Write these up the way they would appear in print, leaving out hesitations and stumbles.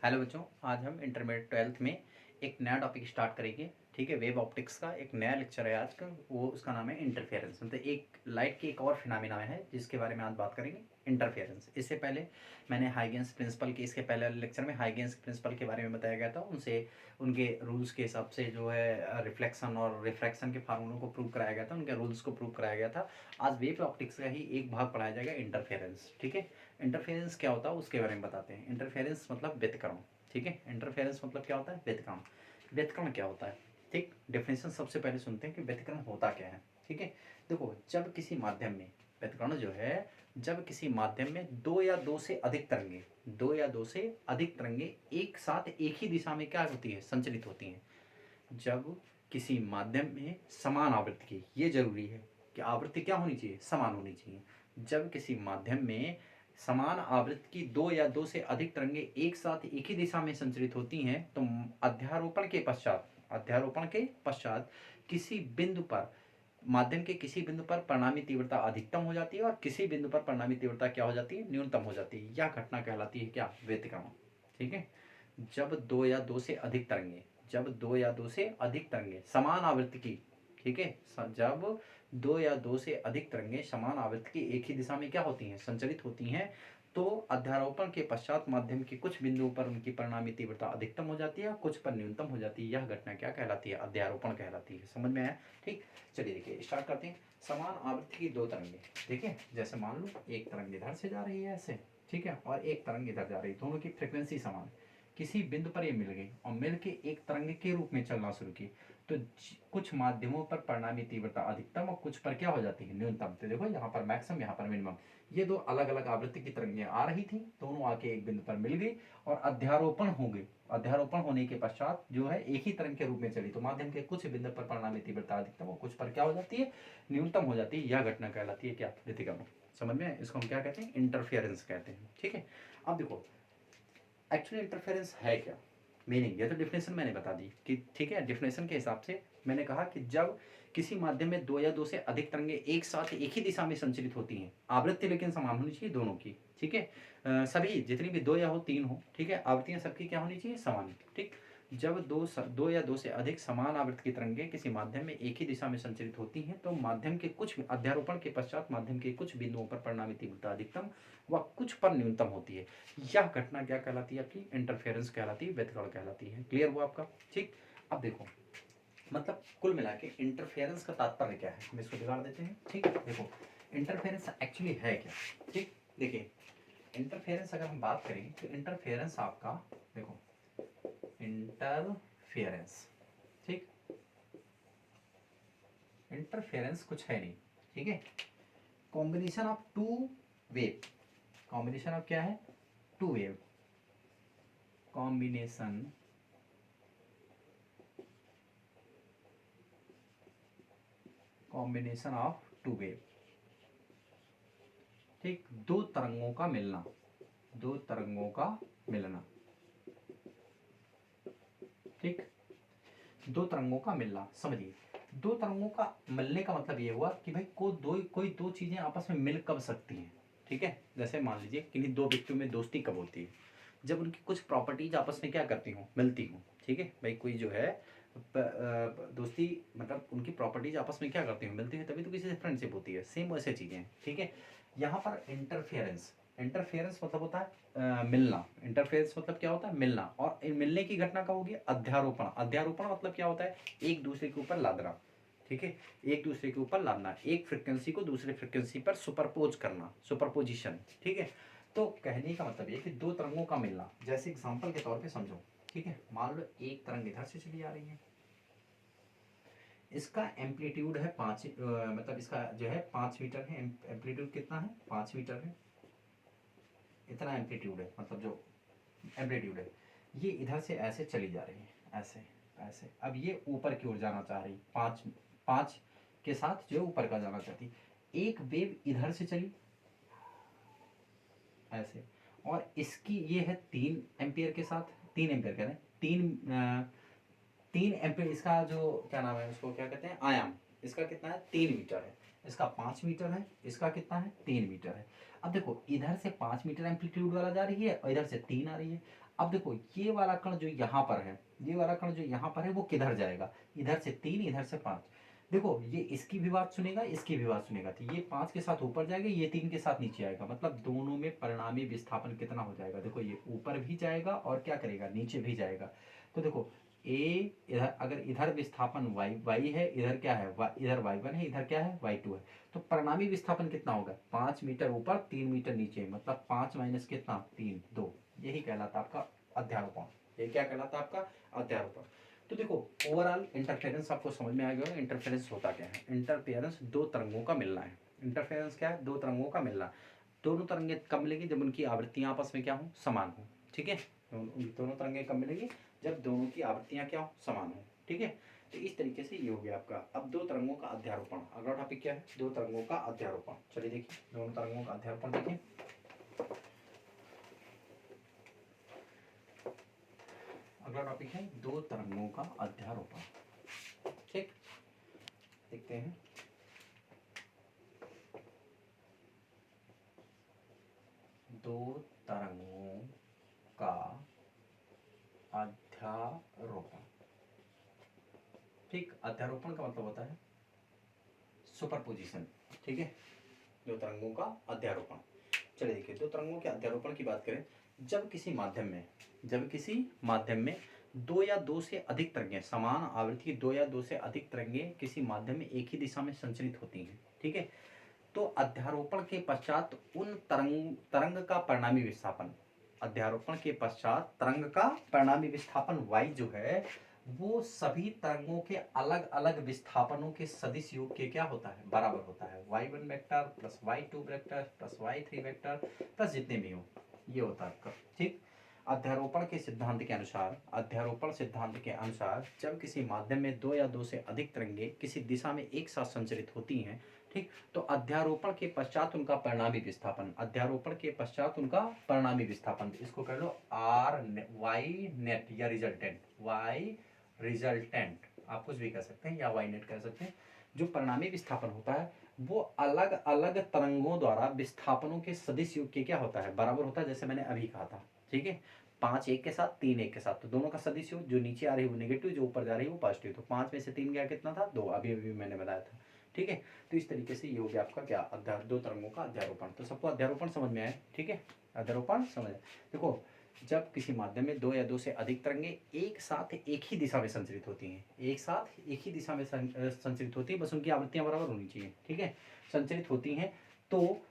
Hello बच्चों, आज हम इंटरमीडिएट 12th में एक नया टॉपिक स्टार्ट करेंगे। ठीक है, वेव ऑप्टिक्स का एक नया लेक्चर है आज का। वो उसका नाम है इंटरफेरेंस। मतलब एक लाइट की एक और फिनोमेना है जिसके बारे में आज बात करेंगे, इंटरफेरेंस। इससे पहले मैंने हाइगेंस प्रिंसिपल के इसके पहले लेक्चर में हाइगेंस प्रिंसिपल के बारे में बताया गया था। उनसे उनके रूल्स के हिसाब से जो है रिफ्लेक्शन और रिफ्रैक्शन के फार्मूलों को प्रूव कराया गया था, उनके रूल्स को प्रूव कराया गया था। आज वेव ऑप्टिक्स का ही एक भाग पढ़ाया जाएगा, इंटरफेरेंस। ठीक है, इंटरफेरेंस क्या होता है उसके बारे में बताते हैं। इंटरफेरेंस मतलब व्यतिकरण। ठीक है, इंटरफेरेंस मतलब क्या होता है, व्यतिकरण। व्यतिकरण क्या होता है, ठीक, डेफिनेशन सबसे पहले सुनते हैं कि व्यतिकरण होता क्या है। ठीक है, देखो, जब किसी माध्यम में व्यतिकरण जो है, जब किसी माध्यम में दो या दो से अधिक तरंगे, दो या दो से अधिक तरंगे एक साथ एक ही दिशा में क्या होती है, संचलित होती हैं। जब किसी माध्यम में समान आवृत्ति की, ये जरूरी है कि आवृत्ति क्या होनी चाहिए, समान होनी चाहिए। जब किसी माध्यम में समान आवृत्ति की दो या दो से अधिक तरंगे एक साथ एक ही दिशा में संचरित होती हैं तो अध्यारोपण के पश्चात किसी बिंदु पर, माध्यम के किसी बिंदु पर परिणामी तीव्रता अधिकतम हो जाती है और किसी बिंदु पर परिणामी तीव्रता क्या हो जाती है, न्यूनतम हो जाती है। यह घटना कहलाती है क्या, व्यतिकरण। ठीक है, जब दो या दो से अधिक तरंगे, जब दो या दो से अधिक तरंगे समान आवृत्ति की, ठीक है, जब दो या दो से अधिक तरंगे समान आवृत्ति की एक ही दिशा में क्या होती हैं, संचलित होती हैं, तो अध्यारोपण के पश्चात माध्यम के कुछ बिंदुओं पर उनकी परिणामी तीव्रता अधिकतम हो जाती है और कुछ पर न्यूनतम हो जाती है। यह घटना क्या कहलाती है, अध्यारोपण कहलाती है। समझ में आया? ठीक, चलिए देखिए स्टार्ट करते हैं। समान आवृत्ति की दो तरंगे, ठीक है, जैसे मान लो एक तरंग इधर से जा रही है ऐसे, ठीक है, और एक तरंग इधर जा रही है, दोनों की फ्रिक्वेंसी समान है। किसी बिंदु पर ये मिल गई और मिल के एक तरंग के रूप में चलना शुरू की, तो कुछ माध्यमों पर परिणामी तीव्रता अधिकतम और कुछ पर क्या हो जाती है, न्यूनतम। तो देखो यहाँ पर मैक्सिमम, यहाँ पर मिनिमम। ये दो अलग अलग आवृत्ति की तरंगें आ रही थी, दोनों आके एक बिंदु पर मिल गई और अध्यारोपण हो गई। अध्यारोपण होने के पश्चात जो है एक ही तरंग के रूप में चली, तो माध्यम के कुछ बिंदु पर परिणामी तीव्रता अधिकतम और कुछ पर क्या हो जाती है, न्यूनतम हो जाती है। यह घटना कहलाती है क्या, व्यतिकरण। समझ में? इसको हम क्या कहते हैं, इंटरफेरेंस कहते हैं। ठीक है, अब देखो एक्चुअली इंटरफेरेंस है क्या, मीनिंग। ये तो डिफिनेशन मैंने बता दी कि ठीक है, डिफिनेशन के हिसाब से मैंने कहा कि जब किसी माध्यम में दो या दो से अधिक तरंगे एक साथ एक ही दिशा में संचलित होती हैं, आवृत्ति लेकिन समान होनी चाहिए दोनों की। ठीक है, सभी जितनी भी दो या हो तीन हो, ठीक है, आवृत्तियां सबकी क्या होनी चाहिए, समान। ठीक, जब दो या दो से अधिक समान आवृत्ति की तरंगे किसी माध्यम में एक ही दिशा में संचरित होती हैं तो माध्यम के कुछ अध्यारोपण के पश्चात माध्यम के कुछ बिंदुओं पर परिणामी तीव्रता अधिकतम व कुछ पर न्यूनतम होती है। यह घटना क्या कहलाती है, आपकी इंटरफेरेंस कहलाती है, व्यतिकरण कहलाती है। क्लियर हुआ आपका? ठीक, अब देखो मतलब कुल मिला के इंटरफेरेंस का तात्पर्य क्या है, हम इसको बिगाड़ देते हैं। ठीक, देखो इंटरफेरेंस एक्चुअली है क्या। ठीक, देखिए इंटरफेरेंस अगर हम बात करें तो इंटरफेरेंस आपका, देखो इंटरफेरेंस, ठीक, इंटरफेरेंस कुछ है नहीं। ठीक है, combination of two wave, combination of क्या है, two wave, combination combination of two wave. ठीक, दो तरंगों का मिलना, दो तरंगों का मिलना। ठीक, दो तरंगों का मिलना, समझिए दो तरंगों का मिलने का मतलब ये हुआ कि भाई कोई दो चीजें आपस में मिल कब सकती हैं। ठीक है, जैसे मान लीजिए किन्हीं दो व्यक्तियों में दोस्ती कब होती है, जब उनकी कुछ प्रॉपर्टीज आपस में क्या करती हूँ, मिलती हूँ। ठीक है भाई, कोई जो है दोस्ती मतलब उनकी प्रॉपर्टीज आपस में क्या करती हूँ, मिलती हैं, तभी तो किसी से फ्रेंडशिप होती है। सेम वैसे चीजें हैं। ठीक है, यहाँ पर इंटरफेरेंस, इंटरफेरेंस मतलब होता है मिलना। इंटरफेरेंस मतलब क्या होता है, मिलना। और मिलने की घटना का होगी अध्यारोपण। अध्यारोपण मतलब क्या होता है, एक दूसरे के ऊपर लादना। ठीक है, एक दूसरे के ऊपर लादना, एक फ्रिक्वेंसी को दूसरे फ्रिक्वेंसी पर सुपरपोज करना, सुपरपोजिशन। ठीक है, तो कहने का मतलब ये कि दो तरंगों का मिलना, जैसे एग्जांपल के तौर पे समझो। ठीक है, मान लो एक तरंग इधर से चली आ रही है, इसका एम्पलीट्यूड है मतलब इसका जो है 5 मीटर है। एम्पलीट्यूड कितना है, 5 मीटर है। इतना एम्पलीट्यूड है, मतलब जो एम्पलीट्यूड है, ये इधर से ऐसे चली जा रही है, ऐसे ऐसे। अब ये ऊपर की ओर जाना चाह रही, पाँच पाँच के साथ जो ऊपर का जाना चाहती। एक वेव इधर से चली ऐसे, और इसकी ये है 3 एम्पियर के साथ, 3 एम्पियर कह रहे हैं, 3 एम्पियर। इसका जो क्या नाम है, उसको क्या कहते हैं, आयाम। इसका कितना है, 3 मीटर है। इसका 5 मीटर है, इसका कितना है, 3 मीटर है। अब देखो इधर से 5 मीटर एम्पलीट्यूड वाला जा रही है और इधर से 3 आ रही है। अब देखो ये वाला कण जो यहाँ पर है, ये वाला कण जो यहाँ पर है वो किधर जाएगा, इधर से 3 इधर से 5। देखो ये इसकी भी बात सुनेगा, इसकी भी बात सुनेगा, तो ये 5 के साथ ऊपर जाएगा, ये 3 के साथ नीचे आएगा, मतलब दोनों में परिणामी विस्थापन कितना हो जाएगा। देखो ये ऊपर भी जाएगा और क्या करेगा, नीचे भी जाएगा। तो देखो ए इधर, अगर इधर विस्थापन y है, इधर क्या है इधर y1 है, इधर क्या है y2 है, तो परिणामी विस्थापन कितना होगा, 5 मीटर ऊपर 3 मीटर नीचे, मतलब 5 माइनस कितना 3 2। यही कहलाता आपका अध्यारोपण। ये क्या कहलाता है आपका अध्यारोपण। तो देखो ओवरऑल इंटरफेरेंस आपको समझ में आ गया होगा। इंटरफेरेंस होता क्या है, इंटरफेरेंस दो तरंगों का मिलना है। इंटरफेरेंस क्या है, दो तरंगों का मिलना। दोनों तरंगें कब मिलेगी, जब उनकी आवृत्तियां आपस में क्या हो, समान हो। ठीक है, दोनों तरंगें कब मिलेगी, जब दोनों की आवृत्तियां क्या हो, समान हो। ठीक है, तो इस तरीके से ये हो गया आपका। अब दो तरंगों का अध्यारोपण, अगला टॉपिक क्या है, दो तरंगों का अध्यारोपण। चलिए देखिए दोनों तरंगों का अध्यारोपण देखिए। अगला टॉपिक है दो तरंगों का अध्यारोपण। ठीक, देखते हैं। दो तरंगों का अध्यारोपण। ठीक, अध्यारोपण का मतलब होता है सुपरपोजिशन। ठीक है, दो तरंगों का अध्यारोपण। चलिए देखिए, दो तरंगों के अध्यारोपण की बात करें, जब किसी माध्यम में दो या दो से अधिक तरंगें, समान आवृत्ति दो या दो से अधिक तरंगें किसी माध्यम में एक ही दिशा में संचरित होती हैं। ठीक है, तो अध्यारोपण के पश्चात उन तरंग का परिणामी विस्थापन, अध्यारोपण के पश्चात तरंग का परिणामी विस्थापन y जो है वो सभी तरंगों के अलग अलग विस्थापनों के सदिश योग के क्या होता है, बराबर होता है। y1 vector plus y2 vector plus y3 vector plus जितने भी हो, ये होता है आपका। ठीक, अध्यारोपण के सिद्धांत के अनुसार, अध्यारोपण सिद्धांत के अनुसार जब किसी माध्यम में दो या दो से अधिक तरंगें किसी दिशा में एक साथ संचरित होती हैं, ठीक, तो अध्यारोपण के पश्चात उनका परिणामी विस्थापन, अध्यारोपण के पश्चात उनका परिणामी विस्थापन, इसको कर लो आर वाई नेट या रिजल्टेंट, वाई रिजल्टेंट आप कुछ भी कह सकते हैं या वाई नेट कह सकते हैं। जो परिणामी विस्थापन होता है वो अलग अलग तरंगों द्वारा विस्थापनों के सदिश योग के क्या होता है, बराबर होता है। जैसे मैंने अभी कहा था, ठीक है, 5 एक के साथ 3 एक के साथ, तो दोनों का सदिश योग, जो नीचे आ रही है वो नेगेटिव, जो ऊपर जा रही है वो पॉजिटिव, तो 5 में से 3 गया कितना था, 2, अभी अभी मैंने बताया था। ठीक है, तो इस तरीके से ये हो गया आपका क्या, दो तरंगों का अध्यारोपण। तो सबको अध्यारोपण समझ में आया। ठीक है, अध्यारोपण समझ। देखो जब किसी माध्यम में दो या दो से अधिक तरंगें एक साथ एक ही दिशा में संचरित होती हैं, एक साथ एक ही दिशा में संचरित होती है, बस उनकी आवृत्तियां बराबर होनी चाहिए। ठीक है, संचरित होती हैं, तो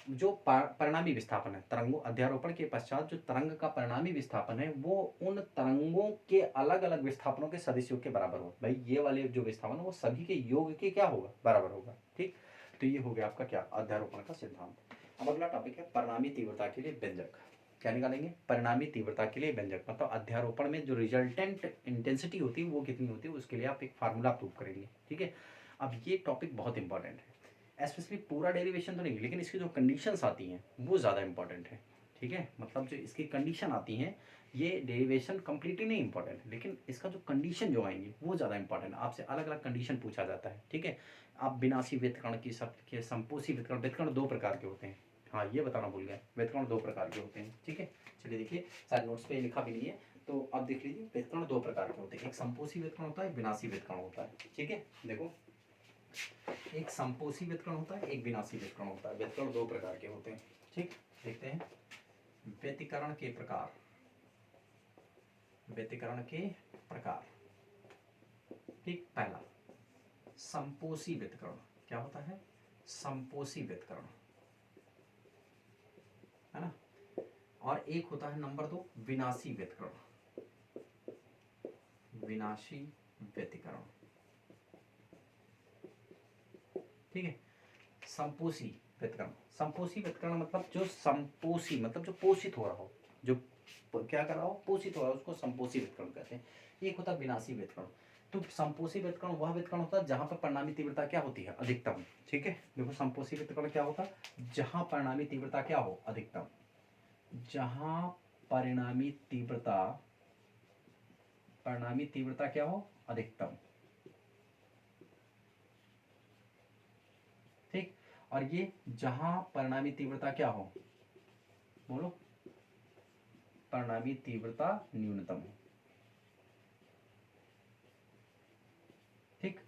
जो परिणामी विस्थापन है, तरंगों अध्यारोपण के पश्चात जो तरंग का परिणामी विस्थापन है वो उन तरंगों के अलग अलग विस्थापनों के सदिश योग के बराबर हो। भाई ये वाले जो विस्थापन है वो सभी के योग के क्या होगा, बराबर होगा। ठीक, तो ये हो गया आपका क्या, अध्यारोपण का सिद्धांत। अब अगला टॉपिक है परिणामी तीव्रता के लिए व्यंजक। क्या निकालेंगे, परिणामी तीव्रता के लिए व्यंजक, मतलब अध्यारोपण में जो रिजल्टेंट इंटेंसिटी होती है वो कितनी होती है, उसके लिए आप एक फार्मूला प्रूव करेंगे। ठीक है, अब ये टॉपिक बहुत इंपॉर्टेंट है, स्पेशली पूरा डेरिवेशन तो नहीं, लेकिन इसकी जो कंडीशंस आती हैं वो ज़्यादा इंपॉर्टेंट है। ठीक है, मतलब जो इसकी कंडीशन आती हैं, ये डेरिवेशन कंप्लीटली नहीं इंपॉर्टेंट है, लेकिन इसका जो कंडीशन जो आएंगे वो ज़्यादा इंपॉर्टेंट है। आपसे अलग अलग कंडीशन पूछा जाता है। ठीक है, आप विनाशी व्यतिकरण की शब्द के संपोषी व्यतिकरण, व्यतिकरण दो प्रकार के होते हैं, हाँ ये बताना भूल गया, व्यतिकरण दो प्रकार के होते हैं। ठीक है, चलिए देखिए, शायद नोट्स पे लिखा भी नहीं है, तो आप देख लीजिए, व्यतिकरण दो प्रकार के होते हैं, एक संपोषी व्यतिकरण होता है, एक विनाशी व्यतिकरण होता है। ठीक है, देखो एक संपोषी व्यतिकरण होता है, एक विनाशी व्यतिकरण होता है, व्यतिकरण दो प्रकार के होते हैं। ठीक, देखते हैं व्यतिकरण के प्रकार, व्यतिकरण के प्रकार। ठीक, पहला संपोषी व्यतिकरण, क्या होता है, संपोषी व्यतिकरण, है ना, और एक होता है नंबर 2 विनाशी व्यतिकरण, विनाशी व्यतिकरण। ठीक है, संपोषी व्यतिकरण, संपोषी व्यतिकरण मतलब जो संपोषी मतलब जो पोषित हो रहा हो, जो क्या कर रहा हो, पोषित हो रहा हो, उसको संपोषी व्यतिकरण कहते हैं। एक होता है विनाशी व्यतिकरण। तो संपोषी व्यतिकरण वह व्यतिकरण होता है जहां पर परिणामी तीव्रता क्या होती है, अधिकतम। ठीक है, देखो संपोषी व्यतिकरण क्या होता है, जहां परिणामी तीव्रता क्या हो, अधिकतम, जहां परिणामी तीव्रता क्या हो, अधिकतम। ठीक, और ये जहां परिणामी तीव्रता क्या हो, बोलो, परिणामी तीव्रता न्यूनतम हो। ठीक,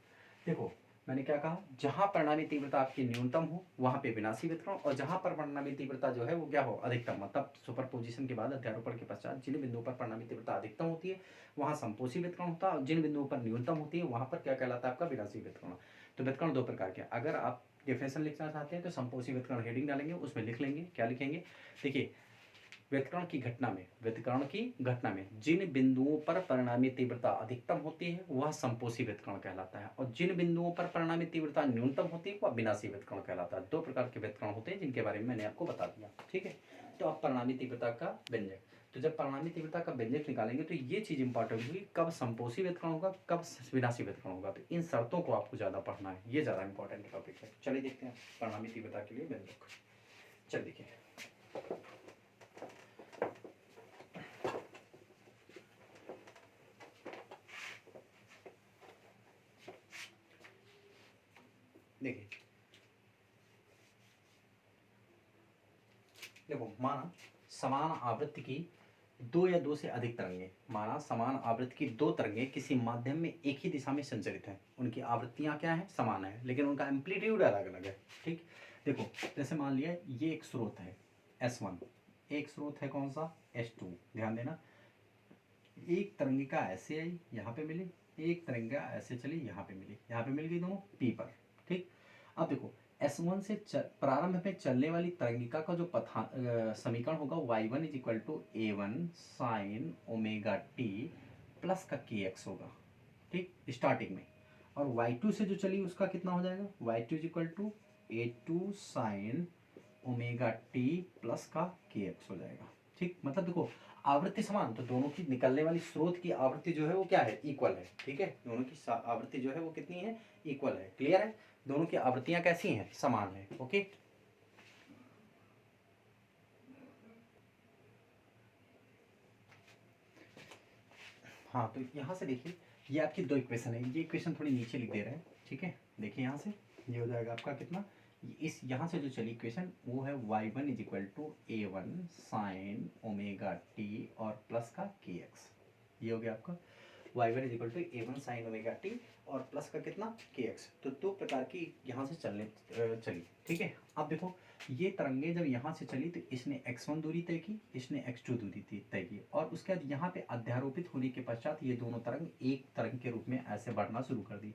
देखो मैंने क्या कहा, जहां परिणामी तीव्रता आपकी न्यूनतम हो वहां पे विनाशी वितरण, और जहां पर परिणामी तीव्रता जो है वो क्या हो, अधिकतम, मतलब सुपरपोजिशन के बाद अध्यारोपण के पश्चात जिन बिंदुओं पर परिणामी तीव्रता अधिकतम होती है वहां संपोषी वितरण होता है, और जिन बिंदुओं पर न्यूनतम होती है वहां पर क्या कहलाता है, आपका विनाशी वितरण। तो वितरण दो प्रकार के, अगर आप डेफिनेशन लिखना चाहते हैं तो संपोषी वितरण हेडिंग डालेंगे, उसमें लिख लेंगे, क्या लिखेंगे, देखिए व्यतिकरण की घटना में जिन बिंदुओं पर परिणामी तीव्रता अधिकतम होती है वह संपोषी व्यतिकरण कहलाता है, और जिन बिंदुओं पर परिणामी तीव्रता न्यूनतम होती है वह विनाशी व्यतिकरण कहलाता है। दो प्रकार के व्यतिकरण होते हैं जिनके बारे में मैंने आपको बता दिया। ठीक है, तो अब परिणामी तीव्रता का व्यंजक, तो जब परिणामी तीव्रता का व्यंजक निकालेंगे तो ये चीज इंपॉर्टेंट हुई, कब संपोषी व्यतिकरण होगा, कब विनाशी व्यतिकरण होगा, तो इन शर्तों को आपको ज्यादा पढ़ना है, ये ज्यादा इंपॉर्टेंट टॉपिक है। चलिए देखते हैं परिणामी तीव्रता के लिए व्यंजक। चलिए देखिए, देखिए देखो, माना समान आवृत्ति की दो या दो से अधिक तरंगे, माना समान आवृत्ति की दो तरंगे किसी माध्यम में एक ही दिशा में संचरित हैं, उनकी आवृत्तियां क्या है, समान है, लेकिन उनका एम्पलीट्यूड अलग अलग है। ठीक, देखो जैसे मान लिया ये एक स्रोत है S1, एक स्रोत है कौन सा, S2, ध्यान देना, एक तरंगिका ऐसे आई यहाँ पे मिली, एक तरंगिका ऐसे चली यहाँ पे मिली, यहाँ पे मिल गई दोनों P पर। ठीक, अब देखो S1 से प्रारंभ में चलने वाली तरंगिका का जो समीकरण होगा y1 is equal to A1 sine omega T plus का kx होगा। ठीक, स्टार्टिंग में, और y2 से जो चली उसका कितना हो जाएगा, y2 is equal to A2 sine omega T plus का kx हो जाएगा। ठीक, मतलब देखो आवृत्ति समान, तो दोनों की निकलने वाली स्रोत की आवृत्ति जो है वो क्या है, इक्वल है। ठीक है, दोनों की आवृत्ति जो है वो कितनी है, इक्वल है। क्लियर है, दोनों की आवृत्तियां कैसी हैं, समान है। ओके, हाँ तो यहाँ से देखिए ये आपकी दो इक्वेशन है, ये इक्वेशन थोड़ी नीचे लिख दे रहे हैं। ठीक है, देखिए यहाँ से ये हो जाएगा आपका कितना, इस यहाँ से जो चली इक्वेशन वो है y1 is equal to A1 sine omega T और प्लस का kx, ये हो गया आपका y1 is equal to A1 sine omega T और प्लस का कितना kx। तो दो प्रकार की यहाँ से चली। ठीक है, अब देखो ये तरंगे जब यहाँ से चली तो इसने x1 दूरी तय की, इसने x2 दूरी तय की, और उसके बाद यहाँ पे अध्यारोपित होने के पश्चात ये दोनों तरंग एक तरंग के रूप में ऐसे बढ़ना शुरू कर दी।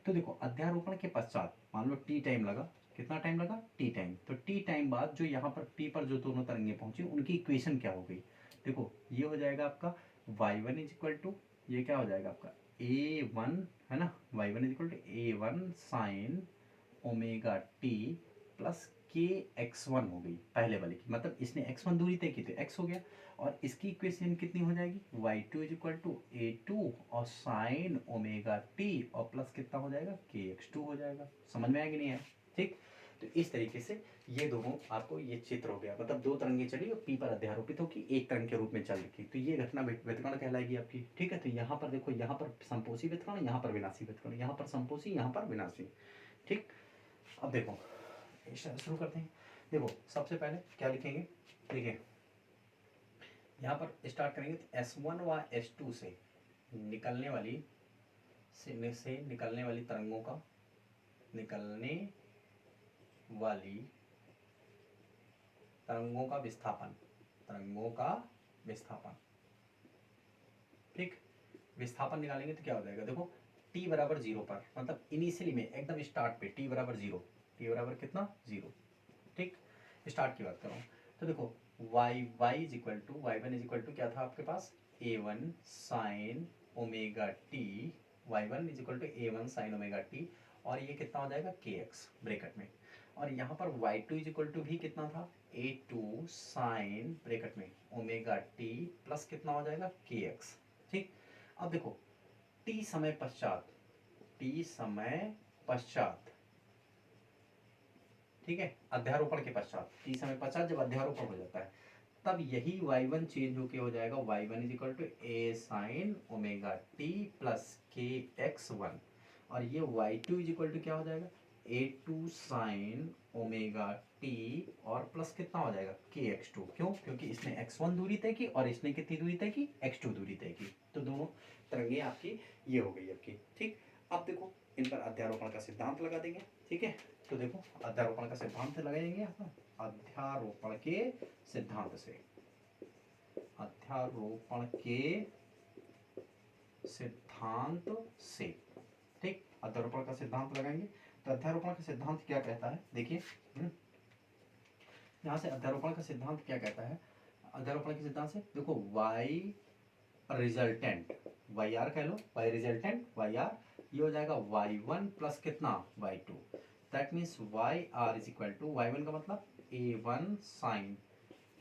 तो देखो अध्यारोपण के पश्चात मान लो t टाइम लगा, कितना टाइम लगा, t टाइम, तो t टाइम बाद जो यहाँ पर p पर जो दोनों तरंगे पहुंची उनकी इक्वेशन क्या हो गई, देखो ये हो जाएगा आपका y1 इज इक्वल टू, ये क्या हो जाएगा आपका A1 है ना, y1 is equal to A1 sine omega T plus K x1 हो गई पहले वाले की, मतलब इसने x1 दूरी तय की तो x हो गया, और इसकी इक्वेशन कितनी हो जाएगी, y2 is equal to A2 और साइन ओमेगा टी और प्लस कितना हो जाएगा, kx2 हो जाएगा। समझ में आया कि नहीं है। ठीक, तो इस तरीके से ये दोनों आपको ये चित्र हो गया, मतलब दो तरंगे चली और पी पर अध्यारोपित होगी, एक तरंग के रूप में चल रही, तो ये घटना व्यतिकरण कहलाएगी आपकी। ठीक है, तो यहाँ पर देखो, यहाँ पर संपोषी व्यतिकरण, यहाँ पर विनाशी व्यतिकरण, यहाँ पर संपोषी, यहाँ पर विनाशी। ठीक, अब देखो शुरू करते हैं। देखो सबसे पहले क्या लिखेंगे, देखिए यहाँ पर स्टार्ट करेंगे तो S1 व S2 से निकलने वाली तरंगों का विस्थापन, ठीक, विस्थापन निकालेंगे तो क्या हो जाएगा, देखो t बराबर 0 पर, मतलब इनिशियली में एकदम स्टार्ट पे t बराबर 0, t बराबर कितना 0। ठीक, स्टार्ट की बात कर रहा हूँ, तो देखो y1 इज इक्वल टू क्या था आपके पास, A1 sine omega T, y1 is equal to A1 sine omega T, और ये कितना हो जाएगा kx ब्रैकेट में, और यहाँ पर y2 इज इक्वल टू भी कितना था, A2 साइन ब्रैकेट में ओमेगा टी प्लस कितना हो जाएगा kx। ठीक, अब देखो t समय पश्चात, ठीक है, अध्यारोपण के पश्चात, t समय पश्चात जब अध्यारोपण हो जाता है तब यही y1 चेंज होके हो जाएगा y1 is equal to a sine omega t plus kx1, और ये y2 इज इक्वल टू क्या हो जाएगा, A2 साइन ओमेगा टी और प्लस कितना हो जाएगा kx2। क्यों? क्योंकि इसने x1 दूरी तय की और इसने कितनी दूरी तय की, x2 दूरी तय की। तो दोनों तरंगे आपकी ये हो गई आपकी। ठीक, अब देखो इन पर अध्यारोपण का सिद्धांत लगा देंगे। ठीक है, तो देखो अध्यारोपण का सिद्धांत लगाएंगे अध्यारोपण के सिद्धांत से, अध्यारोपण के सिद्धांत से। ठीक, अध्यारोपण का सिद्धांत लगाएंगे। तो अध्यारोपण का सिद्धांत क्या कहता है, देखिए यहाँ से अध्यारोपण का सिद्धांत क्या कहता है। अध्यारोपण के सिद्धांत से देखो y रिजल्टेंट, वाई आर कह लो, y रिजल्टेंट वाई आर, ये हो जाएगा y1 प्लस कितना y2। That means Y R is equal to, y1 का मतलब a1 sine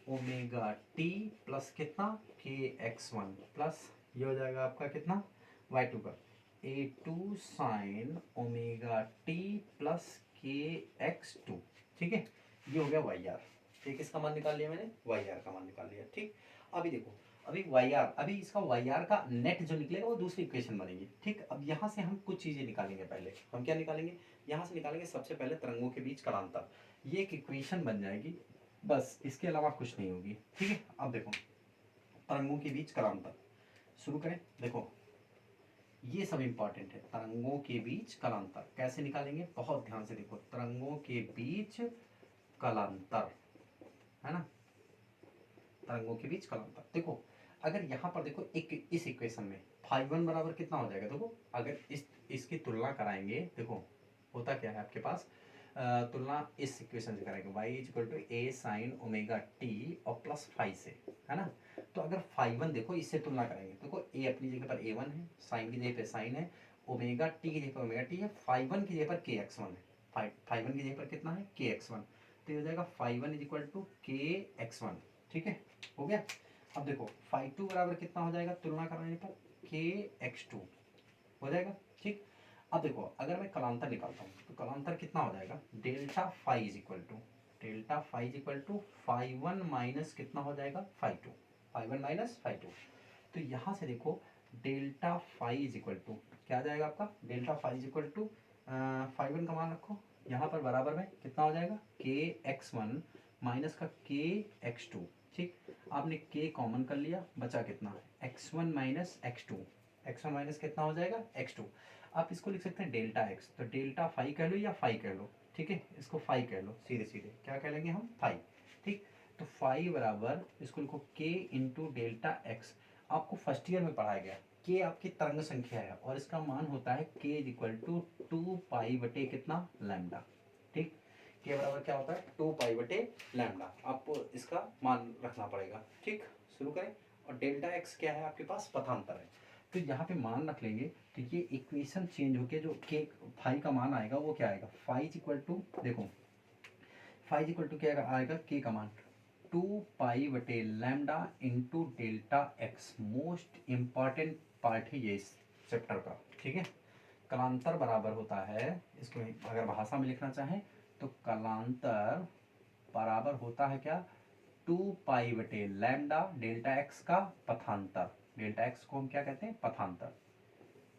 omega T plus कितना kx1 प्लस ये हो जाएगा आपका कितना y2 का a2 sine omega T plus kx2। ठीक है, ये हो गया वाई आर। ठीक, इसका मान निकाल लिया मैंने, वाई आर का मान निकाल लिया। ठीक, अभी देखो अभी वाई आर, अभी इसका वाई आर का नेट जो निकलेगा वो दूसरी इक्वेशन बनेगी। ठीक, अब यहाँ से हम कुछ चीज़ें निकालेंगे। पहले हम क्या निकालेंगे, यहाँ से निकालेंगे सबसे पहले तरंगों के बीच कालांतर। ये एक इक्वेशन बन जाएगी, बस इसके अलावा कुछ नहीं होगी। ठीक है, अब देखो तरंगों के बीच कालांतर शुरू करें। देखो ये सब इंपॉर्टेंट है, तरंगों के बीच कालांतर कैसे निकालेंगे, बहुत ध्यान से देखो। तरंगों के बीच कालांतर है ना, तरंगों के बीच कालांतर। देखो अगर यहाँ पर देखो एक इस इक्वेशन में φ1 बराबर कितना हो जाएगा, देखो अगर इसकी तुलना कराएंगे, देखो होता क्या है आपके पास, तुलना इस इक्वेशन से करेंगे y equal to A sine omega T और प्लस फाइव से, है ना। तो अगर φ1 देखो इससे तुलना करेंगे, देखो a अपनी जगह पर a1 है, साइन की जगह पर साइन है, ओमेगा टी की जगह पर ओमेगा टी है, φ1 की जगह पर kx1 है, φ1 की जगह पर कितना है kx1। तो ये हो जाएगा φ1 इज इक्वल टू kx1। ठीक है, हो गया। अब देखो φ2 बराबर कितना हो जाएगा, तुलना कराने पर kx2 हो जाएगा। ठीक, अब देखो अगर मैं कलांतर निकालता हूँ तो कलांतर कितना हो जाएगा, delta phi is equal to, delta phi is equal to φ1 minus कितना हो जाएगा φ2, φ1 माइनस φ2। तो यहाँ से देखो delta phi is equal to क्या आ जाएगा आपका, delta phi is equal to φ1 का मान रखो यहाँ पर बराबर में कितना हो जाएगा kx1 माइनस का kx2। ठीक, आपने k कॉमन कर लिया, बचा कितना x1 minus x2, x1 minus कितना हो जाएगा x2। आप इसको लिख सकते हैं डेल्टा x, तो डेल्टा फाई कह लो या फाई कह लो। ठीक है, इसको फाई कह लो, सीधे सीधे क्या कह लेंगे हम, फाई। ठीक, तो फाई बराबर इसको लिखो k इंटू डेल्टा एक्स। आपको फर्स्ट ईयर में पढ़ाया गया k आपकी तरंग संख्या है और इसका मान होता है k is equal to 2 pi बटे कितना लैम्डा। ठीक, k बराबर क्या होता है 2 पाई बटे लैम्डा, आपको इसका मान रखना पड़ेगा। ठीक, शुरू करें। और डेल्टा एक्स क्या है आपके पास, पथांतर है, तो यहाँ पे मान रख लेंगे। तो ये इक्वेशन चेंज होके जो k फाई का मान आएगा वो क्या आएगा, फाई इज इक्वल टू, देखो फाई इज इक्वल टू क्या आएगा, k का मान 2 पाई बटे lambda into delta x. Most important part है ये इस चैप्टर का। ठीक है, कलांतर बराबर होता है, इसको अगर भाषा में लिखना चाहें तो कलांतर बराबर होता है क्या, 2 पाई बटे लैम्डा डेल्टा एक्स का पथांतर। डेल्टा एक्स को हम क्या कहते हैं, पथांतर।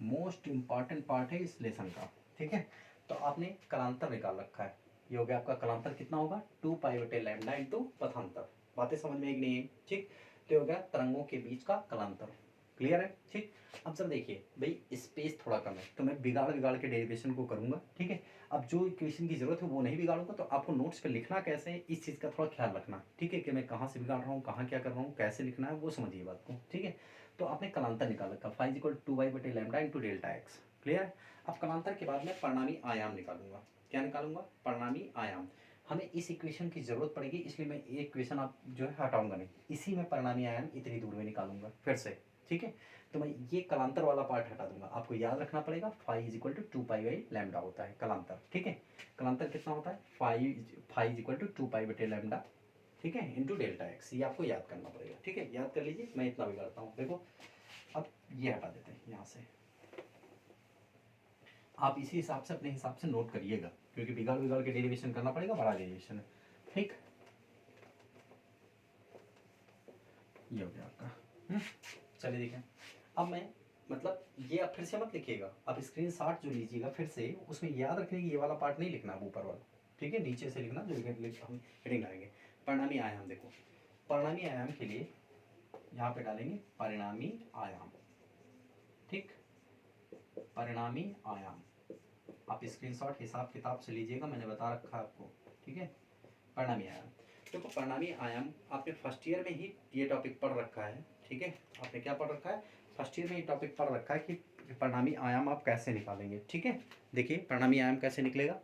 मोस्ट इंपॉर्टेंट पार्ट है इस लेसन का। ठीक है, तो आपने कलांतर निकाल रखा है, ये हो गया आपका कलांतर कितना होगा 2 पाई बटे लैम्डा इंटू पथांतर। बातें समझ में एक नहीं है। ठीक, तो हो गया तरंगों के बीच का कलांतर। क्लियर है। ठीक, अब सर देखिए भाई स्पेस थोड़ा कम है तो मैं बिगाड़ बिगाड़ के डेरिवेशन को करूंगा। ठीक है, अब जो इक्वेशन की जरूरत है वो नहीं बिगाड़ूंगा, तो आपको नोट्स पे लिखना कैसे है इस चीज़ का थोड़ा ख्याल रखना। ठीक है, कि मैं कहाँ से बिगाड़ रहा हूँ, कहाँ क्या कर रहा हूँ, कैसे लिखना है वो समझिए बात को। ठीक है, तो आपने कलांतर निकाल रखा, फाइव इक्वल 2 वाई बटे lambda into delta x. Clear है। अब कलांतर के बाद मैं परिणामी आयाम निकालूंगा। क्या निकालूंगा, परिणामी आयाम। हमें इस इक्वेशन की जरूरत पड़ेगी, इसलिए मैं ये इक्वेशन आप जो है हटाऊंगा नहीं, इसी में परिणामी आयाम इतनी दूर में निकालूंगा फिर से। ठीक है, तो मैं ये कलांतर वाला पार्ट हटा दूंगा। आपको याद रखना पड़ेगा phi is equal to 2 pi by lambda होता है कलांतर। ठीक है, कलांतर कितना होता है, phi is equal to 2 pi बटे लैम्डा, ठीक है, इंटू डेल्टा एक्स। ये आपको याद करना पड़ेगा। ठीक है, याद कर लीजिए, मैं इतना बिगाड़ता हूँ। देखो अब ये हटा देते हैं यहाँ से, आप इसी हिसाब से अपने हिसाब से नोट करिएगा, क्योंकि बिगाड़ बिगाड़ के डेरिवेशन करना पड़ेगा, बड़ा डेरिवेशन है। ठीक, ये हो गया आपका। चलिए देखें, अब मैं मतलब ये आप फिर से मत लिखिएगा, आप स्क्रीनशॉट जो लीजिएगा फिर से, उसमें याद रखिए कि ये वाला पार्ट नहीं लिखना अब ऊपर वाला, ठीक है, नीचे से लिखना जो हम हेडिंग डालेंगे। परिणामी आयाम, देखो परिणामी आयाम के लिए यहाँ पे डालेंगे परिणामी आयाम, ठीक, परिणामी आयाम आप स्क्रीनशॉट हिसाब किताब से लीजिएगा, मैंने बता रखा है आपको, ठीक है। परिणामी आयाम, देखो परिणामी आयाम आपने फर्स्ट ईयर में ही ये टॉपिक पढ़ रखा है, ठीक है, आपने क्या पढ़ रखा है, फर्स्ट ईयर में ये टॉपिक पढ़ रखा है कि परिणामी आयाम आप कैसे निकालेंगे, ठीक है। देखिए परिणामी आयाम कैसे निकलेगा।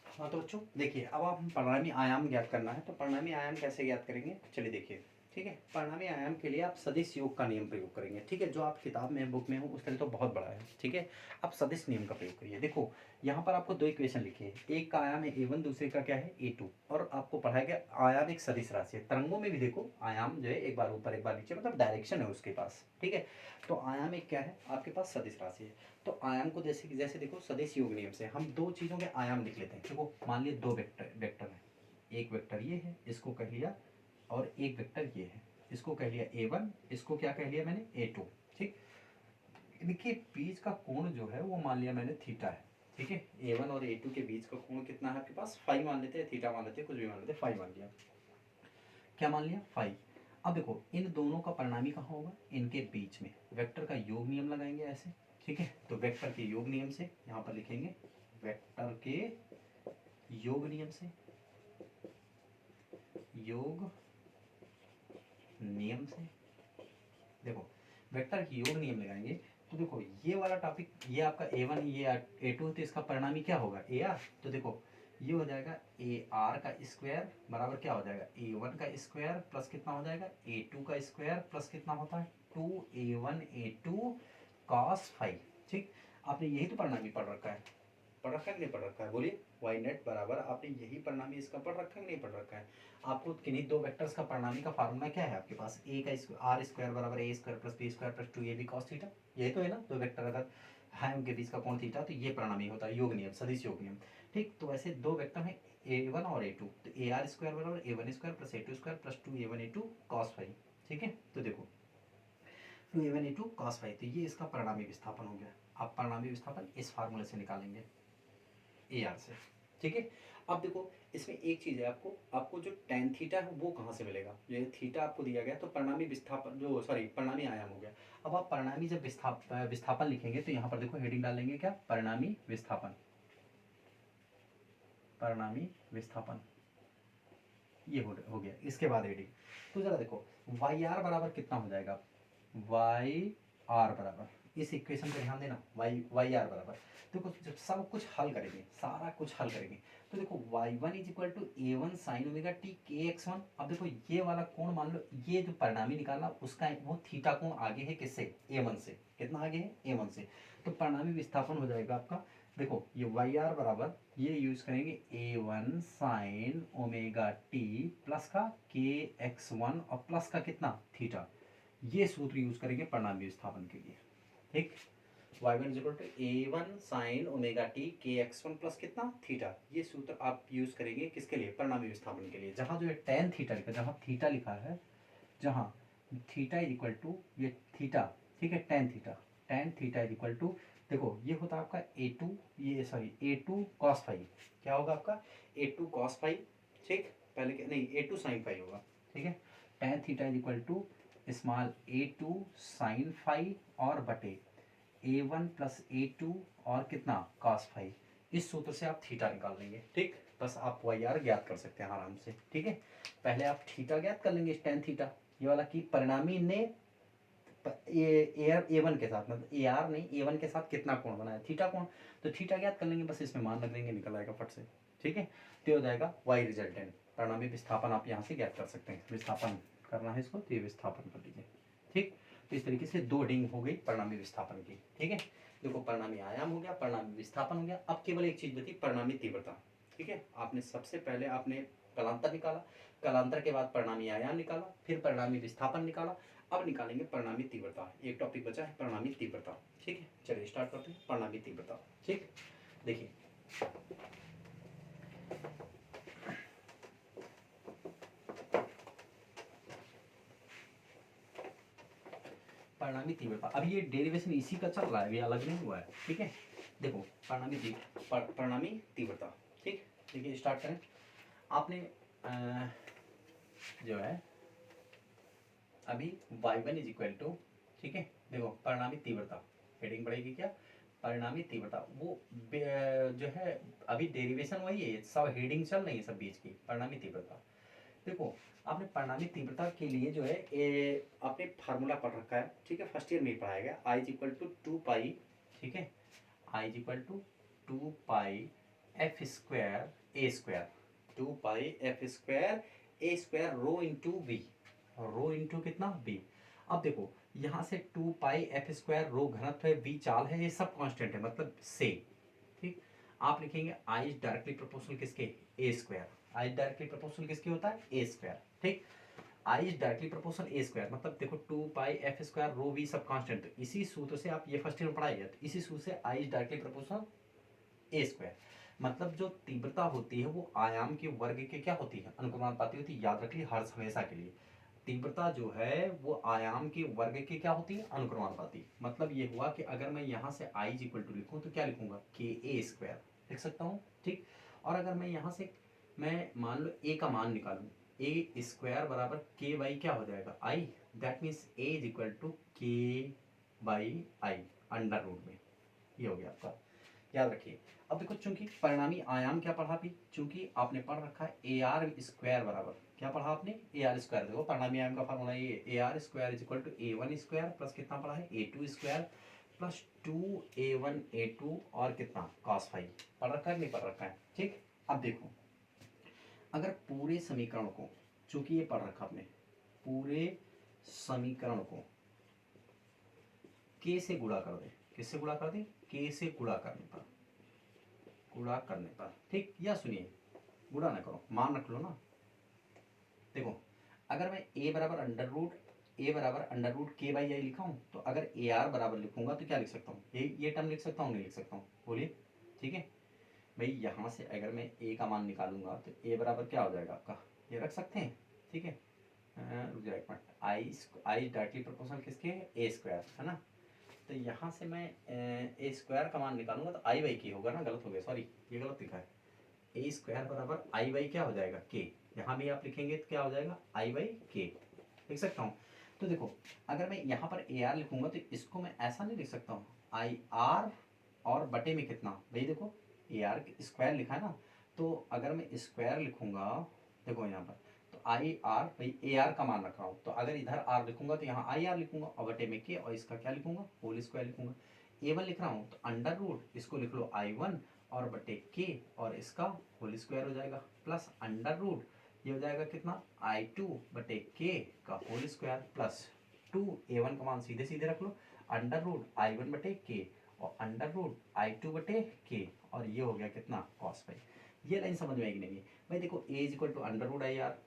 हाँ तो बच्चों देखिए, अब आप परिणामी आयाम ज्ञात करना है, तो परिणामी आयाम कैसे ज्ञात करेंगे, चलिए देखिए, ठीक है। परिणामी आयाम के लिए आप सदिश योग का नियम प्रयोग करेंगे, ठीक है, जो आप किताब में बुक में हो उस तरह तो बहुत बड़ा है, ठीक है। आप सदिश नियम का प्रयोग करिए। देखो यहाँ पर आपको दो इक्वेशन लिखी है, एक का आयाम है a1, दूसरे का क्या है a2, और आपको पढ़ाया गया आयाम एक सदिश राशि है। तरंगों में भी देखो आयाम जो है एक बार ऊपर एक बार नीचे, मतलब डायरेक्शन है उसके पास, ठीक है। तो आयाम एक क्या है आपके पास, सदिश राशि है। तो आयाम को जैसे जैसे देखो सदिश योग नियम से हम दो चीज़ों के आयाम लिख लेते हैं। देखो मान लिया दो वेक्टर है, एक वेक्टर ये है, इसको कह लिया, और एक वेक्टर ये है, इसको कह लिया a1, इसको क्या कह लिया मैंने a2, ठीक। देखिए बीच का कोण जो है वो मान लिया मैंने थीटा है, ठीक है। a1 और a2 के बीच का कोण कितना है आपके पास, फाई मान लेते हैं, थीटा मान लेते हैं, कुछ भी मान लेते हैं, फाई मान लिया, क्या मान लिया, फाई। अब देखो इन दोनों का परिणामी कहाँ होगा, इनके बीच में। वेक्टर का योग नियम लगाएंगे ऐसे, ठीक है। तो वेक्टर के योग नियम से यहाँ पर लिखेंगे, वेक्टर के योग नियम से, योग नियम से, देखो वेक्टर के योग नियम लगाएंगे तो देखो ये वाला टॉपिक, ये आपका a1 ये a2, तो इसका परिणामी क्या होगा ar। तो देखो ये हो जाएगा ar का स्क्वायर बराबर क्या हो जाएगा, a1 का स्क्वायर प्लस कितना हो जाएगा, a2 का स्क्वायर प्लस कितना होता है 2a1 a2 cos फाइव, ठीक। आपने यही तो परिणामी पढ़ रखा है, पढ़ रखा है कि नहीं पढ़ रखा है, बोलिए, वाई नेट बराबर आपने यही परिणामी इसका पढ़ रखा है कि नहीं पढ़ रखा है। आपको किन्हीं दो वेक्टर्स का परिणामी का फार्मूला क्या है आपके पास, ए का आर स्क्वायर बराबर A square plus B square plus 2ab cos theta, यही तो है ना। दो वेक्टर अगर है उनके बीच का कोण थीटा, तो ये परिणामी होता है, योग नियम, सदिश योग नियम, ठीक। तो ऐसे दो वेक्टर हैं a1 और a2, तो ए आर स्क्वायर बराबर a1 square plus a2 square plus 2a1 a2 cos five, ठीक है। तो देखो 2a1 a2 cos फाइव, तो ये इसका परिणामी विस्थापन हो गया। आप परिणामी विस्थापन इस फार्मूले से निकालेंगे, ए आर से, ठीक है। अब देखो इसमें एक चीज़ है, आपको आपको जो tan थीटा है वो कहाँ से मिलेगा, ये थीटा आपको दिया गया, तो परिणामी विस्थापन जो सॉरी परिणामी आयाम हो गया। अब आप परिणामी जब विस्थापन लिखेंगे तो यहाँ पर देखो हेडिंग डालेंगे क्या, परिणामी विस्थापन, परिणामी विस्थापन, ये हो गया। इसके बाद हेडिंग, तो जरा देखो वाई आर बराबर कितना हो जाएगा, वाई आर बराबर, इस इक्वेशन पे ध्यान देना, वाई आर बराबर, देखो जब सब कुछ हल करेंगे, सारा कुछ हल करेंगे, तो देखो y1 is equal to a1 sine omega T K X one. अब देखो ये वाला कोण मान लो, ये जो परिणामी निकालना उसका वो थीटा कोण आगे है किससे, a1 से, कितना आगे है a1 से, तो परिणामी विस्थापन हो जाएगा आपका, देखो ये वाई आर बराबर ये यूज करेंगे a1 sine omega T plus का के एक्स वन और प्लस का कितना थीटा, ये सूत्र यूज करेंगे परिणामी विस्थापन के लिए, ठीक। y1 is equal to a1 sine omega T K X one plus कितना थीटा, ये सूत्र आप यूज करेंगे किसके लिए, परिणामी विस्थापन के लिए। जहाँ जो है tan थीटा लिखा, जहाँ थीटा लिखा है, जहाँ थीटा इज इक्वल टू ये थीटा, ठीक है, tan theta is equal to, देखो ये होता है आपका a2, ये सॉरी a2 cos फाइव, क्या होगा आपका a2 cos फाइव, ठीक, पहले नहीं a2 sin फाइव होगा, ठीक है। tan theta is equal to small a2 sin five और बटे a1 प्लस a2 और कितना cos फाइव, इस सूत्र से आप थीटा निकाल लेंगे, ठीक। बस आप वाई आर ज्ञात कर सकते हैं आराम से, ठीक है। पहले आप थीटा ज्ञात कर लेंगे, tan थीटा ये वाला, कि परिणामी ने a1 के साथ, मतलब ar नहीं a1 के साथ कितना कोण बनाया, थीटा कोण, तो थीटा ज्ञात कर लेंगे, बस इसमें मान रख देंगे, निकल आएगा फट से, ठीक है। तो हो जाएगा y रिजल्टेंट, परिणामी विस्थापन आप यहाँ से ज्ञात कर सकते हैं, विस्थापन करना है इसको, तो ये विस्थापन कर लीजिए, ठीक। तो इस तरीके से दो डिंग हो गई परिणामी विस्थापन की, ठीक है। देखो परिणामी आयाम हो गया, परिणामी विस्थापन हो गया, अब केवल एक चीज बची, परिणामी तीव्रता, ठीक है। आपने सबसे पहले आपने कलांतर निकाला, कलांतर के बाद परिणामी आयाम निकाला, फिर परिणामी विस्थापन निकाला, अब निकालेंगे परिणामी तीव्रता, एक टॉपिक बचा है परिणामी तीव्रता, ठीक है। चलिए स्टार्ट करते हैं परिणामी तीव्रता, ठीक। देखिए परिणामी तीव्रता, अभी ये डेरिवेशन इसी का चल रहा है, अभी अलग नहीं हुआ है, ठीक है। देखो परिणामी तीव्रता, ठीक। देखिए स्टार्ट करें। आपने जो है अभी y1 इज इक्वल टू, ठीक है, देखो परिणामी तीव्रता, हेडिंग बढ़ेगी क्या, परिणामी तीव्रता, वो जो है अभी डेरिवेशन वही है, सब हेडिंग चल रही है सब बीच की। परिणामी तीव्रता, देखो आपने परिणामी तीव्रता के लिए जो है आपने फार्मूला पढ़ रखा है, ठीक है, फर्स्ट ईयर में ही पढ़ाया गया, I is equal to 2 pi, ठीक है, I is equal to 2 pi F square A square, 2 pi F square A square rho into B, rho into कितना बी। अब देखो यहाँ से 2 पाई एफ स्क्वायर रो घनत्व है, बी चाल है, ये सब कांस्टेंट है, मतलब से, ठीक। आप लिखेंगे आई इज डायरेक्टली प्रोपोर्शनल किसके, A square, I directly proportional किसके होता है, ए स्क्वायर, ठीक। I is directly proportional A square, मतलब देखो 2 pi F square rho V सब कांस्टेंट, तो इसी सूत्र से आप ये फर्स्ट ईयर में पढ़ाई है, तो इसी सूत्र से I is directly proportional A square, मतलब जो तीव्रता होती है वो आयाम के वर्ग के क्या होती है, अनुक्रमानुपाती होती है, याद रखिए हर हमेशा के लिए। तीव्रता जो है वो आयाम के वर्ग के क्या होती है, अनुक्रमानुपाती। मतलब ये हुआ कि अगर मैं यहाँ से आई इज इक्वल टू लिखूँ तो क्या लिखूंगा, के ए स्क्वायर लिख सकता हूँ, ठीक। और अगर मैं यहाँ से मैं मान लो ए का मान निकालूँ, ए स्क्वायर बराबर के बाई क्या हो जाएगा, I, that means A is equal to K by I under root में, ये हो गया आपका, याद रखिए। अब देखो चूंकि परिणामी आयाम क्या पढ़ा भी, चूंकि आपने पढ़ रखा है ए आर स्क्वायर बराबर क्या पढ़ा आपने, ए आर स्क्वायर, देखो परिणामी आयाम का फार्मूला ये A R square is equal to A one square plus कितना पढ़ा है, ए to square plus 2a1 a2 और कितना कॉस फाइव, पढ़ रखा है नहीं पढ़ रखा है, ठीक। अब देखो अगर पूरे समीकरण को, चूंकि ये पढ़ रखा आपने, पूरे समीकरण को के से गुणा कर दे, किससे गुणा कर दे, के से गुणा करने पर, ठीक। या सुनिए गुणा ना करो, मान रख लो ना। देखो अगर मैं a बराबर अंडर रूट के बाई आई लिखा हूँ, तो अगर ए आर बराबर लिखूंगा तो क्या लिख सकता हूँ, ये टर्म लिख सकता हूँ, नहीं लिख सकता हूँ, बोलिए, ठीक है भाई। यहाँ से अगर मैं a का मान निकालूंगा तो a बराबर क्या हो जाएगा आपका, ये रख सकते हैं, ठीक है। रुक जाए एक मिनट, आई डायरेक्टली प्रोपोर्शनल किसके, ए स्क्वायर है ना, तो यहाँ से मैं ए स्क्वायर का मान निकालूंगा तो आई बाई के होगा ना, गलत हो गया, सॉरी ये गलत लिखा है, ए स्क्वायर बराबर आई बाई क्या हो जाएगा, के, यहाँ भी आप लिखेंगे तो क्या हो जाएगा, आई बाई के लिख सकता हूँ। तो देखो अगर मैं यहाँ पर ए आर लिखूंगा तो इसको मैं ऐसा नहीं लिख सकता हूँ, आई आर और बटे में कितना, भाई देखो ए आर स्क्वायर लिखा है ना, तो अगर मैं स्क्वायर लिखूंगा, देखो यहाँ पर तो आई आर, भाई ए आर का मान रख रहा हूँ, तो अगर इधर आर लिखूंगा तो यहाँ आई आर लिखूंगा और बटे में के, और इसका क्या लिखूंगा, होल स्क्वायर लिखूंगा। ए वन लिख रहा हूँ तो अंडर रूट इसको लिख लो आई वन और बटे के, और इसका होल स्क्वायर हो जाएगा, प्लस अंडर रूट ये हो जाएगा कितना, आई टू बटे के का होल स्क्वायर, प्लस 2a1 का मान सीधे सीधे रख लो, अंडर रूट आई वन बटे के और अंडर रूट आई टू बटे के, और ये हो गया कितना, कॉस फाइव। ये लाइन समझ में आएगी नहीं भाई, देखो A is equal to under root I R,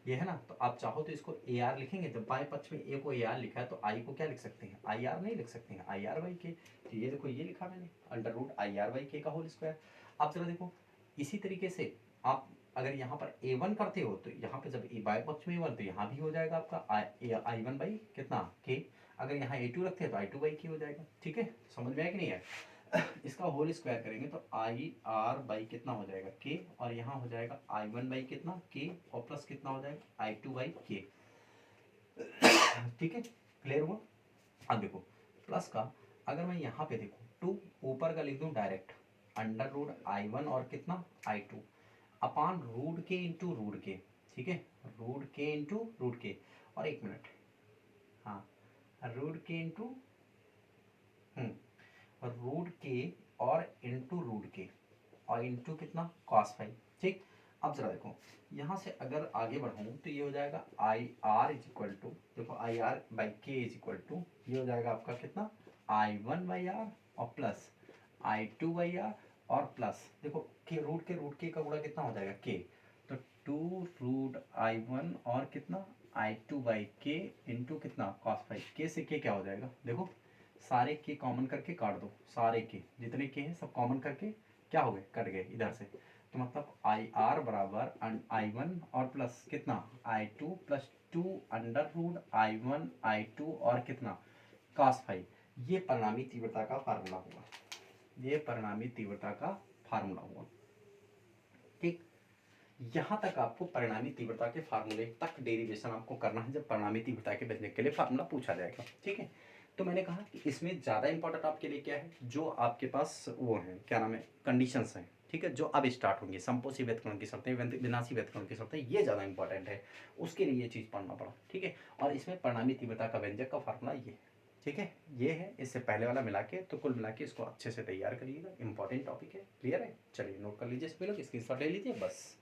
ये है ना, तो आप चाहो तो इसको ए आर लिखेंगे, जब बाएं पक्ष में ए को ए आर लिखा है तो आई को क्या लिख सकते हैं, आई आर नहीं लिख सकते हैं, आई आर बाई के, तो ये देखो ये लिखा मैंने under root I R by K का होल स्क्वायर। आप जरा देखो इसी तरीके से आप अगर यहाँ पर ए वन करते हो तो यहाँ पे जब ए बाएं पक्ष में ए वन तो यहाँ भी हो जाएगा आपका आई वन बाई कितना के, अगर यहाँ ए टू रखते हैं तो आई टू बाई के हो जाएगा, ठीक है, समझ में आया कि नहीं है। इसका होल स्क्वायर करेंगे तो आई आर बाई कितना हो जाएगा के, और यहाँ हो जाएगा आई वन बाई कितना के, और प्लस कितना हो जाएगा आई टू बाई के, ठीक है, क्लियर हुआ। अब देखो प्लस का अगर मैं यहाँ पे देखूँ टू ऊपर का लिख दूँ direct, under root I one और कितना I two upon root K into root K, ठीक है, रूट के इंटू रूट के, और एक मिनट, हाँ रूट के इंटू रूट के और इंटू रूट के और इंटू कितना कॉस फाइव, ठीक। अब जरा देखो यहाँ से अगर आगे बढ़ूँ तो ये हो जाएगा I R is equal to, देखो I R by K is equal to, ये हो जाएगा आपका कितना आई वन बाई आर और plus I two by R और प्लस देखो के रूट के का गुणा कितना हो जाएगा के, तो 2 रूट आई वन और कितना आई टू बाई के इंटू कितना कॉस फाइव, के से के क्या हो जाएगा, देखो सारे के कॉमन करके काट दो, सारे के जितने के हैं सब कॉमन करके क्या हो गए, कट गए इधर से, तो मतलब आई आर बराबर आई वन और प्लस कितना I two plus 2 under root I one I two और कितना cos phi, ये परिणामी तीव्रता का फार्मूला होगा, ये परिणामी तीव्रता का फार्मूला होगा। ठीक, यहाँ तक आपको परिणामी तीव्रता के फार्मूले तक डेरिवेशन आपको करना है जब परिणामी तीव्रता के व्यंजक के लिए फार्मूला पूछा जाएगा। ठीक है, तो मैंने कहा कि इसमें ज़्यादा इंपॉर्टेंट आपके लिए क्या है, जो आपके पास वो है, क्या नाम है, कंडीशंस हैं। ठीक है, जो अब स्टार्ट होंगी, संपोषी व्यतिकरण की शर्तें, विनाशी व्यतिकरण की शर्तें, ये ज़्यादा इंपॉर्टेंट है, उसके लिए ये चीज़ पढ़ना पड़ा। ठीक है, और इसमें परिणामी तीव्रता का व्यंजक का फार्मूला ये है। ठीक है, ये है, इससे पहले वाला मिला के, तो कुल मिला के इसको अच्छे से तैयार करिएगा, इंपॉर्टेंट टॉपिक है। क्लियर है, चलिए नोट कर लीजिए सभी लोग, स्क्रीनशॉट ले लीजिए बस।